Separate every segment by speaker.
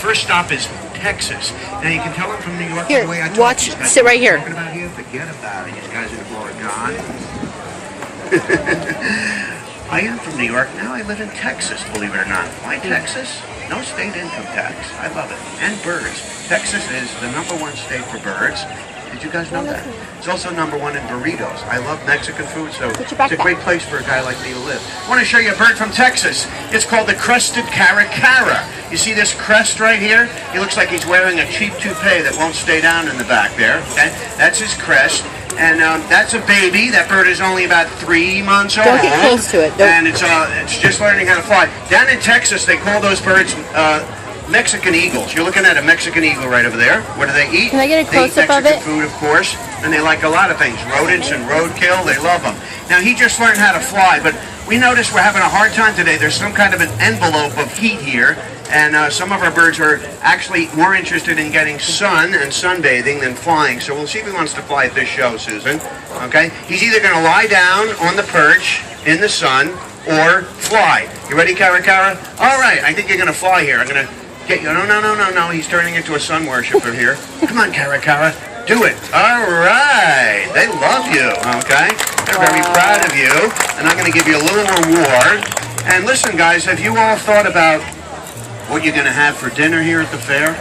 Speaker 1: first stop is Texas. Now you can tell I'm from New York.
Speaker 2: Here,
Speaker 1: the way I talk.
Speaker 2: watch. Sit right here.
Speaker 1: About here, forget about it. These guys in Florida, John. I am from New York. Now I live in Texas, believe it or not. Why Texas? No state income tax. I love it. And birds. Texas is the #1 state for birds. Did you guys know that? It's also #1 in burritos. I love Mexican food, so it's a great place for a guy like me to live. I want to show you a bird from Texas. It's called the crested caracara. You see this crest right here? He looks like he's wearing a cheap toupee that won't stay down in the back there. Okay, that's his crest. And that's a baby. That bird is only about 3 months old.
Speaker 2: Don't get close to it.
Speaker 1: And it's just learning how to fly. Down in Texas, they call those birds Mexican eagles. You're looking at a Mexican eagle right over there. What do they eat?
Speaker 2: Can I get a close-up of it?
Speaker 1: They eat Mexican food, of course, and they like a lot of things. Rodents and roadkill, they love them. Now, he just learned how to fly, but we notice we're having a hard time today. There's some kind of an envelope of heat here, and some of our birds are actually more interested in getting sun and sunbathing than flying. So we'll see if he wants to fly at this show, Susan. Okay? He's either going to lie down on the perch in the sun or fly. You ready, Caracara? All right, I think you're going to fly here. I'm going to get you. No. He's turning into a sun worshiper here. Come on, Caracara. Do it. All right. They love you, okay? They're very proud of you. And I'm going to give you a little reward. And listen, guys, have you all thought about what you're going to have for dinner here at the fair?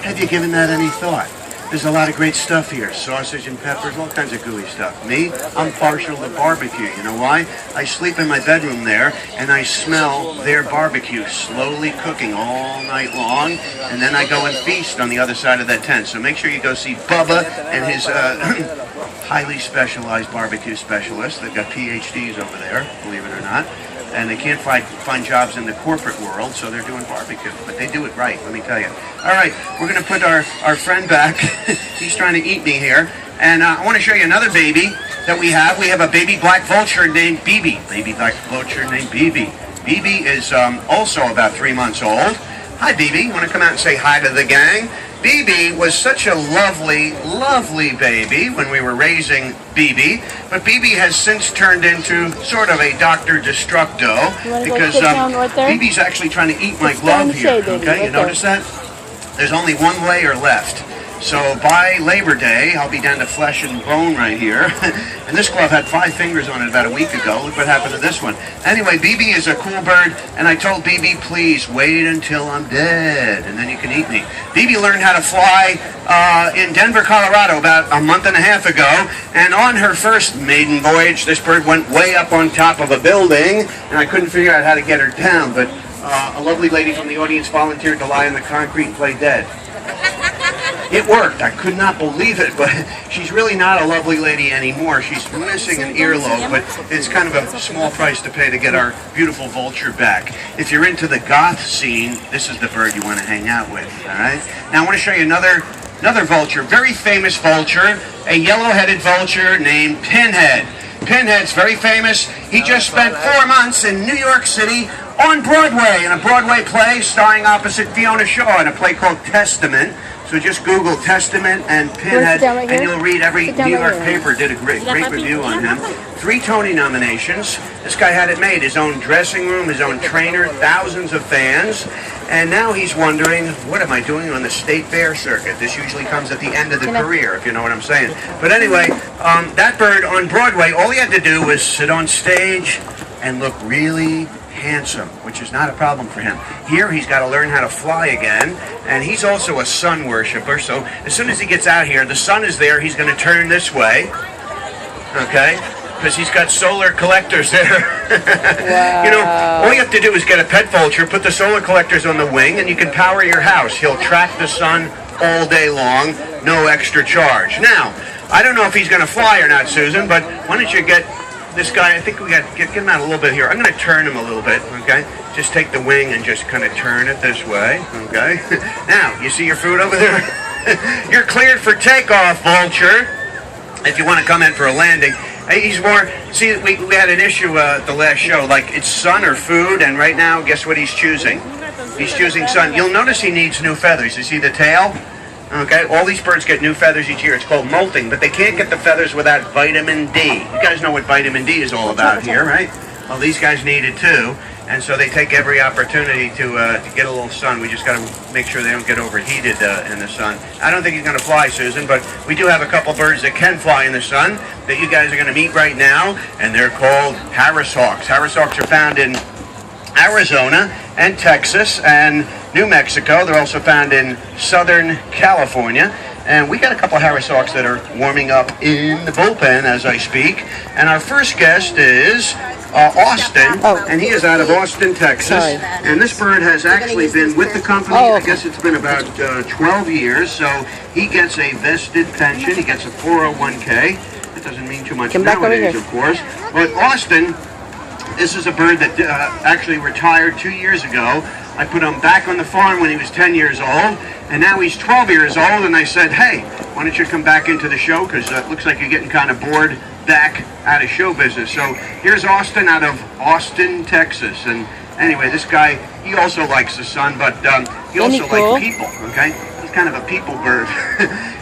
Speaker 1: Have you given that any thought? There's a lot of great stuff here. Sausage and peppers, all kinds of gooey stuff. Me, I'm partial to barbecue. You know why? I sleep in my bedroom there, and I smell their barbecue slowly cooking all night long, and then I go and feast on the other side of that tent. So make sure you go see Bubba and his highly specialized barbecue specialist. They've got PhDs over there, believe it or not. And they can't find jobs in the corporate world, so they're doing barbecue. But they do it right, let me tell you. All right, we're going to put our friend back. He's trying to eat me here. And I want to show you another baby that we have. We have a baby black vulture named Bibi. Baby black vulture named Bibi. Bibi is also about 3 months old. Hi, Bibi. You want to come out and say hi to the gang? Bibi was such a lovely, lovely baby when we were raising Bibi, but Bibi has since turned into sort of a Dr. Destructo because Bibi's actually trying to eat my glove here. Okay, you notice that? There's only one layer left. So by Labor Day, I'll be down to flesh and bone right here. And this glove had 5 fingers on it about a week ago. Look what happened to this one. Anyway, Bibi is a cool bird, and I told Bibi, please wait until I'm dead, and then you can eat me. Bibi learned how to fly in Denver, Colorado about a month and a half ago, and on her first maiden voyage, this bird went way up on top of a building, and I couldn't figure out how to get her down, but a lovely lady from the audience volunteered to lie on the concrete and play dead. It worked. I could not believe it, but she's really not a lovely lady anymore. She's missing an earlobe, but it's kind of a small price to pay to get our beautiful vulture back. If you're into the goth scene, this is the bird you want to hang out with, all right? Now I want to show you another vulture, very famous vulture, a yellow-headed vulture named Pinhead. Pinhead's very famous. He just spent 4 months in New York City on Broadway in a Broadway play starring opposite Fiona Shaw in a play called Testament. So just Google Testament and Pinhead, and you'll read every New York paper did a great review on him. 3 Tony nominations. This guy had it made. His own dressing room, his own trainer, thousands of fans. And now he's wondering, what am I doing on the state fair circuit? This usually comes at the end of the career, if you know what I'm saying. But anyway, that bird on Broadway, all he had to do was sit on stage and look really handsome, which is not a problem for him. Here, he's got to learn how to fly again, and he's also a sun worshiper, so as soon as he gets out here, the sun is there, he's going to turn this way, okay, because he's got solar collectors there.
Speaker 2: Wow.
Speaker 1: You know, all you have to do is get a pet vulture, put the solar collectors on the wing, and you can power your house. He'll track the sun all day long, no extra charge. Now, I don't know if he's going to fly or not, Susan, but why don't you get this guy, I think we got to get him out a little bit here. I'm going to turn him a little bit, okay? Just take the wing and just kind of turn it this way, okay? Now, you see your food over there? You're cleared for takeoff, vulture, if you want to come in for a landing. He's more, see, we had an issue at the last show, like it's sun or food, and right now, guess what he's choosing? He's choosing sun. You'll notice he needs new feathers. You see the tail? Okay, all these birds get new feathers each year. It's called molting, but they can't get the feathers without vitamin D. You guys know what vitamin D is all about here, right? Well, these guys need it too. and so they take every opportunity to get a little sun. We just got to make sure they don't get overheated in the sun. I don't think he's going to fly, Susan, but we do have a couple birds that can fly in the sun that you guys are going to meet right now, and they're called Harris Hawks. Harris Hawks are found in Arizona and Texas and New Mexico. They're also found in Southern California. And we got a couple of Harris Hawks that are warming up in the bullpen as I speak. And our first guest is Austin, and he is out of Austin, Texas.
Speaker 2: Sorry.
Speaker 1: And this bird has actually been with the company, I guess it's been about 12 years. So he gets a vested pension, he gets a 401k. That doesn't mean too much nowadays, of course. But Austin, this is a bird that actually retired 2 years ago. I put him back on the farm when he was 10 years old, and now he's 12 years old, and I said, hey, why don't you come back into the show, because it looks like you're getting kind of bored back out of show business. So here's Austin out of Austin, Texas. And anyway, this guy, he also likes the sun, but he also likes people, okay? He's kind of a people bird.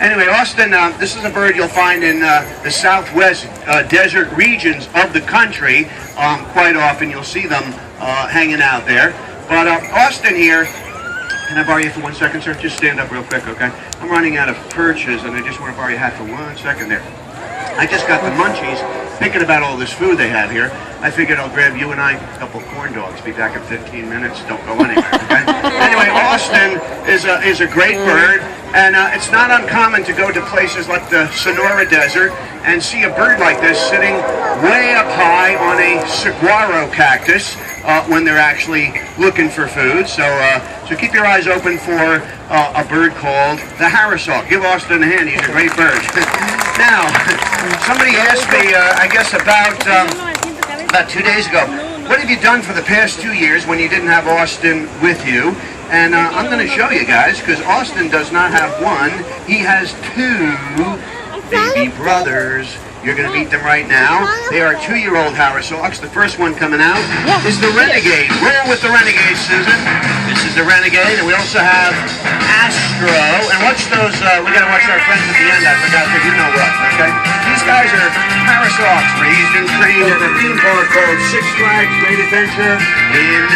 Speaker 1: Anyway, Austin, this is a bird you'll find in the southwest desert regions of the country. Quite often you'll see them hanging out there. But Austin here, can I borrow you for 1 second, sir? Just stand up real quick, okay? I'm running out of perches, and I just want to borrow your hat for 1 second there. I just got the munchies thinking about all this food they have here. I figured I'll grab you and I a couple corn dogs. Be back in 15 minutes. Don't go anywhere, okay? Anyway, Austin is a great bird, and it's not uncommon to go to places like the Sonora Desert and see a bird like this sitting way up high on a saguaro cactus when they're actually looking for food. So keep your eyes open for a bird called the Harris Hawk. Give Austin a hand. He's a great bird. Now, somebody asked me, I guess about 2 days ago, what have you done for the past 2 years when you didn't have Austin with you? And I'm going to show you guys, because Austin does not have one. He has two baby brothers. You're going to meet them right now. They are 2-year-old Harris Hawks. The first one coming out is the Renegade. Roll with the Renegade, Susan. This is the Renegade, and we also have Astro. And watch those, we got to watch our friends at the end. I forgot, but you know what, okay? These guys are Harris Hawks, raised and trained at a theme park called Six Flags Great Adventure in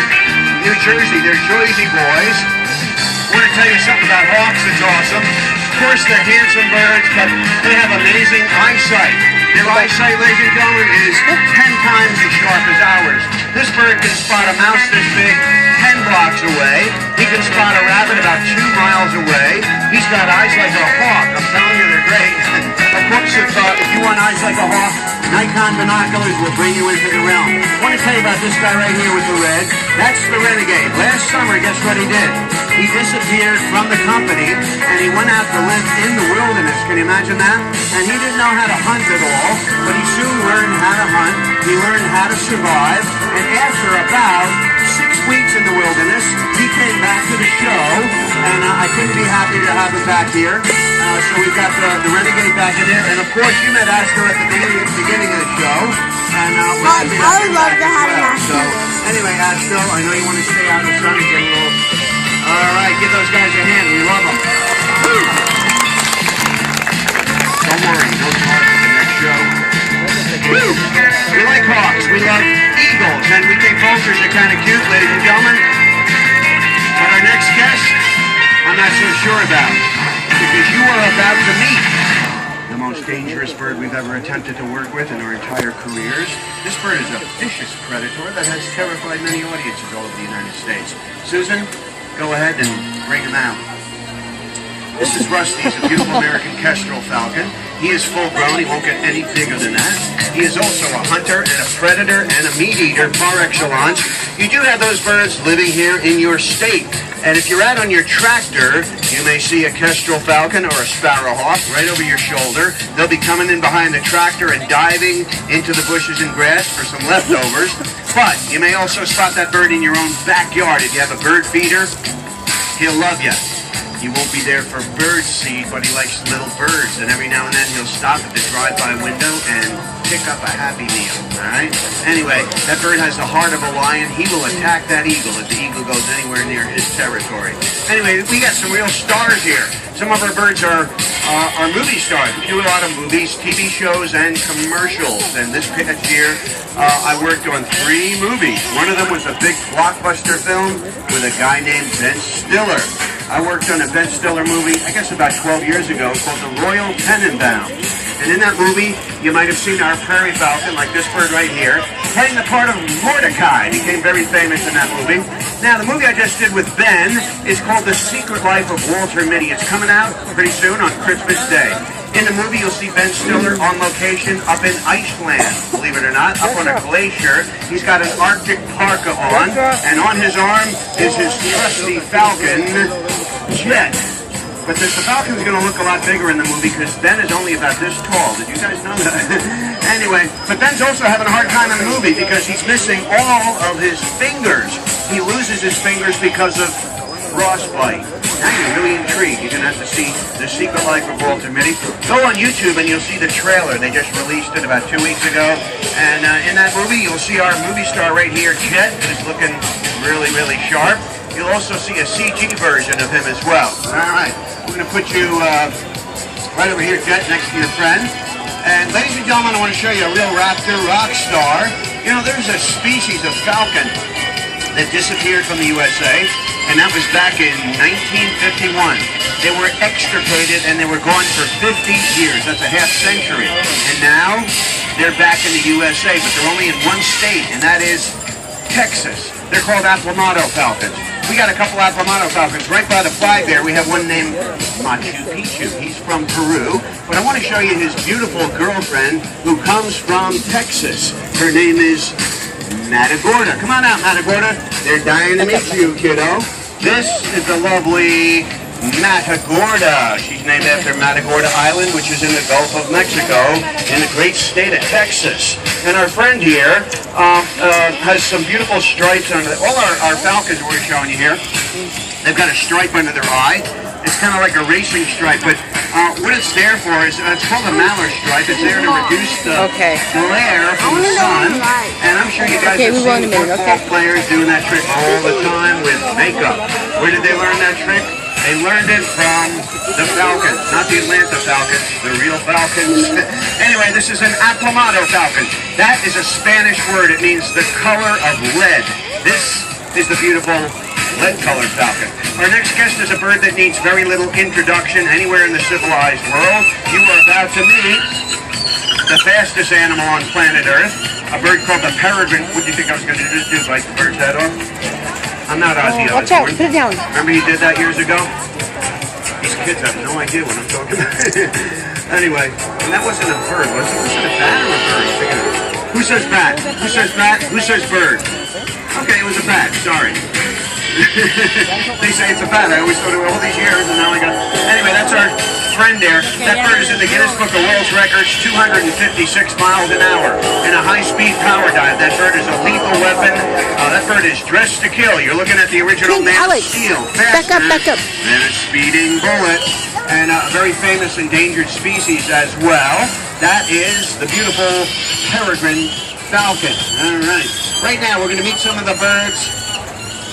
Speaker 1: New Jersey. They're Jersey boys. I want to tell you something about hawks that's awesome. Of course, they're handsome birds, but they have amazing eyesight. Their eyesight, ladies and gentlemen, is 10 times as sharp as ours. This bird can spot a mouse this big 10 blocks away. He can spot a rabbit about 2 miles away. He's got eyes like a hawk. I'm telling you, they're great. Of course, if you want eyes like a hawk, Nikon binoculars will bring you into the realm. I want to tell you about this guy right here with the red. That's the Renegade. Last summer, guess what he did? He disappeared from the company, and he went out to live in the wilderness. Can you imagine that? And he didn't know how to hunt at all, but he soon learned how to hunt. He learned how to survive, and after about 6 weeks in the wilderness, he came back to the show, and I couldn't be happy to have him back here. So we've got the Renegade back in here, and of course you met Astro at the beginning of the show, and
Speaker 3: I would love to have him.
Speaker 1: So anyway, Astro, I know you want to stay out in the sun and get a little. All right, give those guys a hand. We love them. Woo! Don't worry, no talk at the next show. Woo! We like hawks. We love eagles, and we think vultures are kind of cute, ladies and gentlemen. But our next guest, I'm not so sure about, because you are about to meet the most dangerous bird we've ever attempted to work with in our entire careers. This bird is a vicious predator that has terrified many audiences all over the United States. Susan, go ahead and bring him out. This is Rusty. He's a beautiful American kestrel falcon. He is full grown. He won't get any bigger than that. He is also a hunter and a predator and a meat eater par excellence. You do have those birds living here in your state. And if you're out on your tractor, you may see a kestrel falcon or a sparrowhawk right over your shoulder. They'll be coming in behind the tractor and diving into the bushes and grass for some leftovers. But you may also spot that bird in your own backyard. If you have a bird feeder, he'll love you. He won't be there for bird seed, but he likes little birds. And every now and then he'll stop at the drive-by window and pick up a Happy Meal, all right? Anyway, that bird has the heart of a lion. He will attack that eagle if the eagle goes anywhere near his territory. Anyway, we got some real stars here. Some of our birds are movie stars. We do a lot of movies, TV shows, and commercials. And this past year, I worked on 3 movies. One of them was a big blockbuster film with a guy named Ben Stiller. I worked on a Ben Stiller movie, I guess about 12 years ago, called The Royal Tenenbaums. And in that movie, you might have seen our prairie falcon, like this bird right here, playing the part of Mordecai. He became very famous in that movie. Now, the movie I just did with Ben is called The Secret Life of Walter Mitty. It's coming out pretty soon on Christmas Day. In the movie, you'll see Ben Stiller on location up in Iceland, believe it or not, up on a glacier. He's got an Arctic parka on, and on his arm is his trusty falcon, Jet. But the falcon's going to look a lot bigger in the movie because Ben is only about this tall. Did you guys know that? Anyway, but Ben's also having a hard time in the movie because he's missing all of his fingers. He loses his fingers because of frostbite. Now you're really intrigued. You're going to have to see The Secret Life of Walter Mitty. Go on YouTube and you'll see the trailer. They just released it about 2 weeks ago. And in that movie, you'll see our movie star right here, Jet, who's looking really, really sharp. You'll also see a CG version of him as well. All right. We're going to put you right over here, Jet, next to your friend. And ladies and gentlemen, I want to show you a real raptor rock star. You know, there's a species of falcon that disappeared from the USA, and that was back in 1951. They were extirpated, and they were gone for 50 years. That's a half century. And now they're back in the USA, but they're only in one state, and that is Texas. They're called Aplomado falcons. We got a couple Aplomado falcons right by the flag there. We have one named Machu Picchu. He's from Peru. But I want to show you his beautiful girlfriend who comes from Texas. Her name is Matagorda. Come on out, Matagorda. They're dying to meet you, kiddo. This is the lovely Matagorda. She's named after Matagorda Island, which is in the Gulf of Mexico, in the great state of Texas. And our friend here has some beautiful stripes on it. All our falcons we're showing you here, they've got a stripe under their eye. It's kind of like a racing stripe, but what it's there for is, it's called a Mallard stripe. It's there to reduce the glare from the sun. And I'm sure you guys have seen football players doing that trick all the time with makeup. Where did they learn that trick? They learned it from the Falcons, not the Atlanta Falcons, the real Falcons. Anyway, this is an Aplomado falcon. That is a Spanish word. It means the color of lead. This is the beautiful lead-colored falcon. Our next guest is a bird that needs very little introduction anywhere in the civilized world. You are about to meet the fastest animal on planet Earth, a bird called the peregrine. What do you think I was going to do, bite the bird's head off? I'm not Ozzy Osbourne.
Speaker 2: Watch out, put it down.
Speaker 1: Remember he did that years ago? These kids have no idea what I'm talking about. Anyway, and that wasn't a bird, was it? Was it a bat or a bird? Who says bat? Who says bat? Who says bird? Okay, it was a bat, sorry. They say it's a bat. I always thought it was all these years, and now I got... Anyway, that's our friend there. That bird is in the Guinness Book of World Records, 256 miles an hour in a high-speed power dive. That bird is a lethal weapon. That bird is dressed to kill. You're looking at the original Man of Steel.
Speaker 2: Back up, back up.
Speaker 1: And a speeding bullet. And a very famous endangered species as well. That is the beautiful peregrine falcon. All right. Right now, we're going to meet some of the birds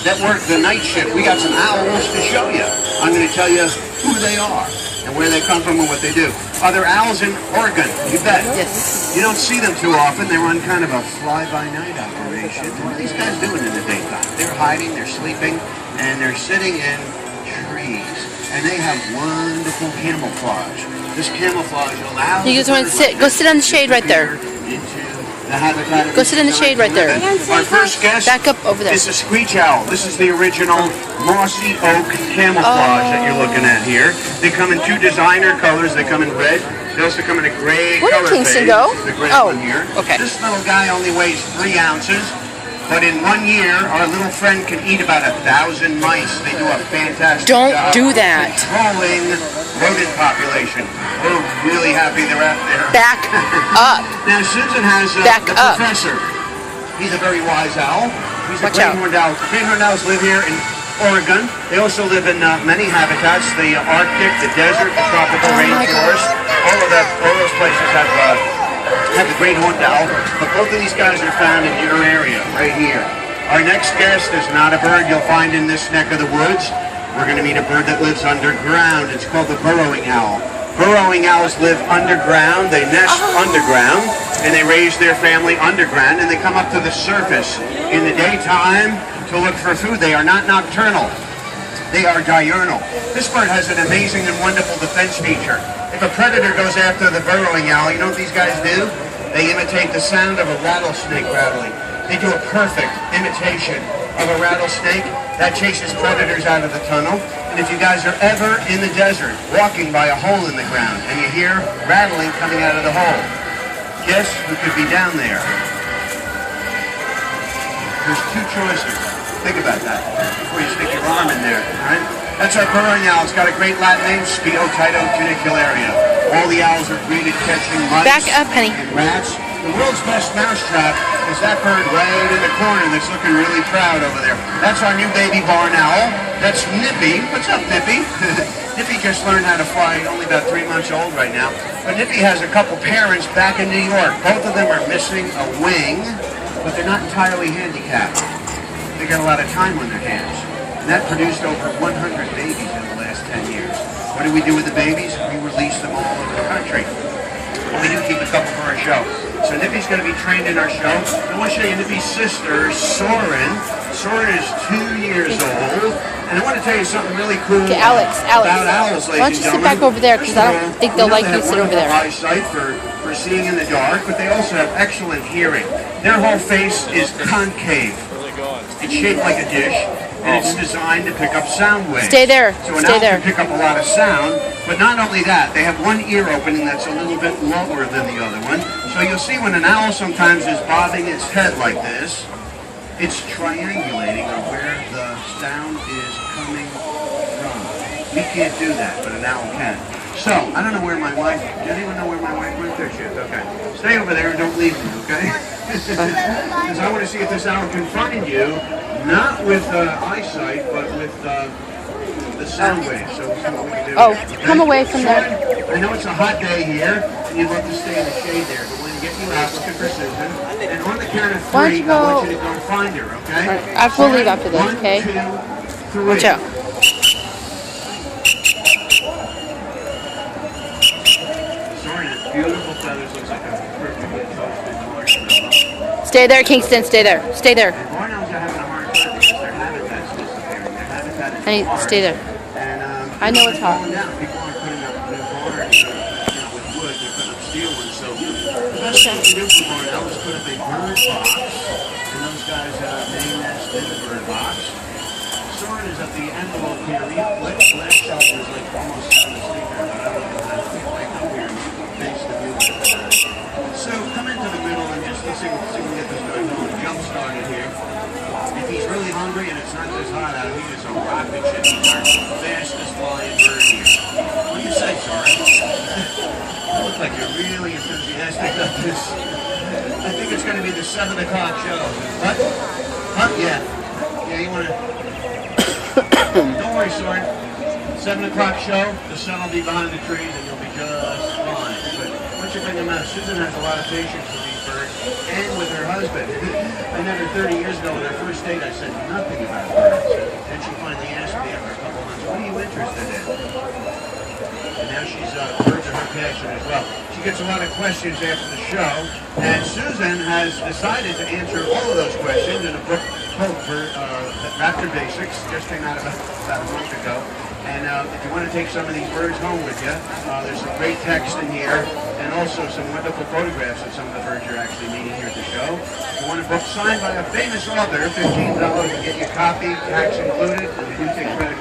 Speaker 1: that work the night shift. We got some owls to show you. I'm going to tell you who they are and where they come from and what they do. Are there owls in Oregon? You bet.
Speaker 2: Yes.
Speaker 1: You don't see them too often. They run kind of a fly-by-night operation. What are these guys doing in the daytime? They're hiding, they're sleeping, and they're sitting in trees. And they have wonderful camouflage. This camouflage allows...
Speaker 2: You just want to sit. Go sit on the shade right there. Go sit in the shade right there.
Speaker 1: Our first guest
Speaker 2: Back up over there.
Speaker 1: is a screech owl. This is the original mossy oak camouflage that you're looking at here. They come in 2 designer colors. They come in red. They also come in a gray
Speaker 2: Where
Speaker 1: color
Speaker 2: did Kingston
Speaker 1: fade.
Speaker 2: go?
Speaker 1: The gray one here.
Speaker 2: Okay.
Speaker 1: This little guy only weighs 3 ounces. But in 1 year, our little friend can eat about 1,000 mice. They do a fantastic
Speaker 2: Don't
Speaker 1: job
Speaker 2: do that.
Speaker 1: controlling rodent population. We're really happy they're out there.
Speaker 2: Back up.
Speaker 1: Now, Susan has
Speaker 2: Back
Speaker 1: the
Speaker 2: up.
Speaker 1: professor. He's a very wise owl. He's
Speaker 2: Watch
Speaker 1: a
Speaker 2: out.
Speaker 1: greenhorned owl. Greenhorned owls live here in Oregon. They also live in many habitats, the Arctic, the desert, the tropical rainforest. All those places have have the great horned owl, but both of these guys are found in your area, right here. Our next guest is not a bird you'll find in this neck of the woods. We're going to meet a bird that lives underground. It's called the burrowing owl. Burrowing owls live underground, they nest underground, and they raise their family underground, and they come up to the surface in the daytime to look for food. They are not nocturnal. They are diurnal. This bird has an amazing and wonderful defense feature. If a predator goes after the burrowing owl, you know what these guys do? They imitate the sound of a rattlesnake rattling. They do a perfect imitation of a rattlesnake that chases predators out of the tunnel. And if you guys are ever in the desert, walking by a hole in the ground, and you hear rattling coming out of the hole, guess who could be down there? There's two choices. Think about that before you stick your arm in there, all right? That's our burrowing owl. It's got a great Latin name, Spiotido tunicularia. All the owls are great at catching mice
Speaker 2: Back up, honey.
Speaker 1: and rats. The world's best mousetrap is that bird right in the corner that's looking really proud over there. That's our new baby barn owl. That's Nippy. What's up, Nippy? Nippy just learned how to fly, only about 3 months old right now. But Nippy has a couple parents back in New York. Both of them are missing a wing, but they're not entirely handicapped. They got a lot of time on their hands. And that produced over 100 babies in the last 10 years. What do we do with the babies? We release them all over the country. And we do keep a couple for our show. So Nippy's going to be trained in our show. I want to show you Nippy's sister, Soren. Soren is 2 years old. And I want to tell you something really cool
Speaker 2: Okay, Alex.
Speaker 1: about owls, ladies
Speaker 2: Why don't you
Speaker 1: and
Speaker 2: sit back
Speaker 1: gentlemen.
Speaker 2: over there, because I don't
Speaker 1: First of
Speaker 2: think they'll
Speaker 1: all,
Speaker 2: like you
Speaker 1: they
Speaker 2: sit
Speaker 1: have
Speaker 2: over there.
Speaker 1: wonderful eyesight for seeing in the dark, but they also have excellent hearing. Their whole face is concave. It's shaped like a dish, and it's designed to pick up sound waves.
Speaker 2: Stay there.
Speaker 1: So an
Speaker 2: Stay
Speaker 1: owl
Speaker 2: there.
Speaker 1: can pick up a lot of sound, but not only that, they have one ear opening that's a little bit lower than the other one. So you'll see when an owl sometimes is bobbing its head like this, it's triangulating on where the sound is coming from. We can't do that, but an owl can. So, I don't know where my wife, does anyone know where my wife went? There she is, okay. Stay over there and don't leave me, okay? Because I want to see if this owl can find you, not with eyesight, but with the sound waves. So we'll see what we can do.
Speaker 2: Oh,
Speaker 1: Okay?
Speaker 2: come away from there.
Speaker 1: I know it's a hot day here, and you'd love to stay in the shade there, but we're going to get you out looking for Susan. And on the count of
Speaker 2: Why don't
Speaker 1: three,
Speaker 2: you
Speaker 1: I
Speaker 2: go-
Speaker 1: want you to go find her, okay?
Speaker 2: All right, we'll leave after this, okay?
Speaker 1: 1, 2, 3.
Speaker 2: Watch out.
Speaker 1: Soren has beautiful feathers, looks like a perfectly toasted marshmallow.
Speaker 2: Stay there, Kingston. Stay there. Stay there.
Speaker 1: And barn owls are having a hard time because their habitat's disappearing. Their habitat is
Speaker 2: Honey,
Speaker 1: hard.
Speaker 2: stay there.
Speaker 1: And,
Speaker 2: I know it's hot.
Speaker 1: going down. People aren't putting up new barns with wood. They're putting up steel ones. So the best thing to do for barn owls is put up a bird box. And those guys may nest in the bird box. Soren is at the envelope here. Last shelter is like almost sound asleep here, but I don't know how to come here and face the view like that. So come into the middle and just let's see if we can get this guy going. Jump started here. If he's really hungry and it's not this hot out, he is a rocket ship. He's our fastest flying bird here. What do you say, Soren? You look like you're really enthusiastic about this. I think it's going to be the 7 o'clock show. What? Huh? Yeah. Yeah, you want to... Don't worry, Soren. 7 o'clock show, the sun will be behind the trees and you'll be just fine. But once you bring them out, Susan has a lot of patience with these birds and with her husband. I met her 30 years ago on our first date. I said nothing about birds. And she finally asked me after a couple months, what are you interested in? And now birds are her passion as well. She gets a lot of questions after the show, and Susan has decided to answer all of those questions in a book called Raptor Basics, just came out about a month ago. And if you want to take some of these birds home with you, there's some great text in here, and also some wonderful photographs of some of the birds you're actually meeting here at the show. If you want a book signed by a famous author, $15, you get your copy, tax included, and we do take credit.